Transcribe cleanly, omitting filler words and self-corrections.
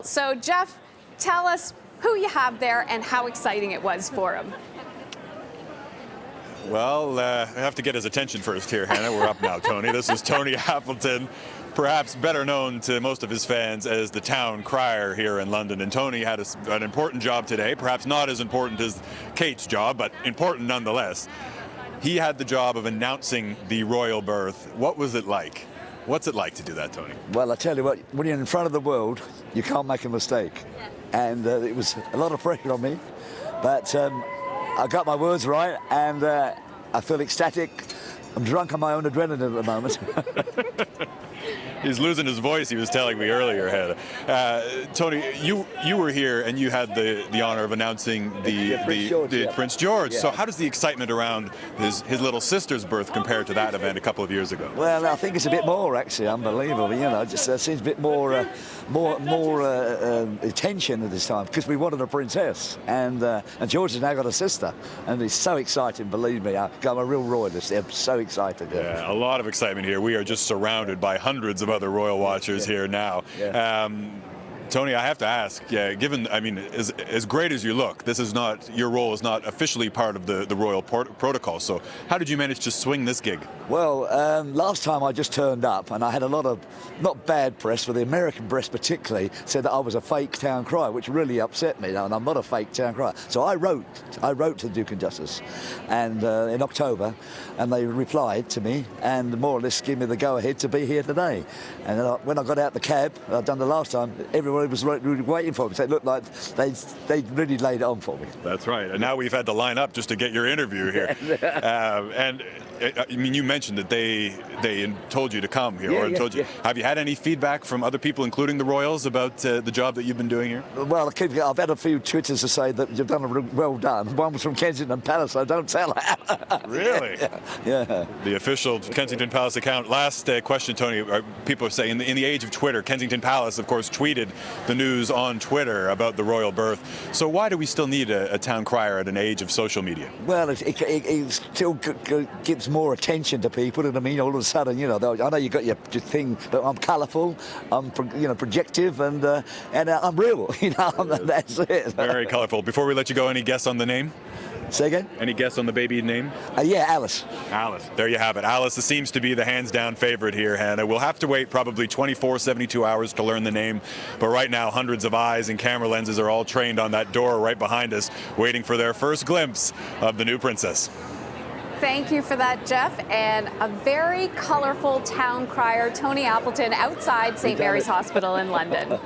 So, Jeff, tell us who you have there and how exciting it was for him. Well, I have to get his attention first here, Hannah. We're up now, Tony. This is Tony Appleton, perhaps better known to most of his fans as the town crier here in London. And Tony had an important job today, perhaps not as important as Kate's job, but important nonetheless. He had the job of announcing the royal birth. What was it like? What's it like to do that, Tony? Well, I tell you what, when you're in front of the world, you can't make a mistake. And it was a lot of pressure on me, but I got my words right, and I feel ecstatic. I'm drunk on my own adrenaline at the moment. He's losing his voice, he was telling me earlier, Hannah. Tony, you were here and you had the honor of announcing Prince George. Yeah. So how does the excitement around his little sister's birth compare to that event a couple of years ago? Well, I think it's a bit more, actually, unbelievable. You know, just seems a bit more attention at this time, because we wanted a princess, and George has now got a sister, and it's so exciting, believe me. I'm a real royalist. I'm so excited. Yeah, a lot of excitement here. We are just surrounded by hundreds of other royal watchers here now. Yeah. Tony, I have to ask, given, I mean, as great as you look, this is not, your role is not officially part of the royal protocol. So how did you manage to swing this gig? Well, last time I just turned up, and I had a lot of, not bad press, but the American press particularly, said that I was a fake town crier, which really upset me, and I'm not a fake town crier. So I wrote to the Duke and Duchess, and in October, and they replied to me, and more or less gave me the go-ahead to be here today. And when I got out the cab, I'd done the last time, everyone was really waiting for me. So it looked like they really laid it on for me. That's right. And now we've had to line up just to get your interview here. And I mean, you mentioned that they told you to come here, told you. Have you had any feedback from other people, including the royals, about the job that you've been doing here? Well, I've had a few Twitters to say that you've done well done. One was from Kensington Palace, so don't tell her. Really? Yeah. The official Kensington Palace account. Last question, Tony. People are saying in the age of Twitter, Kensington Palace, of course, tweeted the news on Twitter about the royal birth. So why do we still need a town crier at an age of social media? Well, it still gives more attention to people, and I mean, all of a sudden, you know, I know you got your thing, but I'm colourful, I'm projective, and I'm real. You know, that's it. Very colourful. Before we let you go, any guess on the name? Say again? Any guess on the baby name? Yeah, Alice. Alice. There you have it. Alice seems to be the hands-down favorite here, Hannah. We'll have to wait probably 24, 72 hours to learn the name. But right now, hundreds of eyes and camera lenses are all trained on that door right behind us, waiting for their first glimpse of the new princess. Thank you for that, Jeff. And a very colorful town crier, Tony Appleton, outside St. Mary's Hospital in London.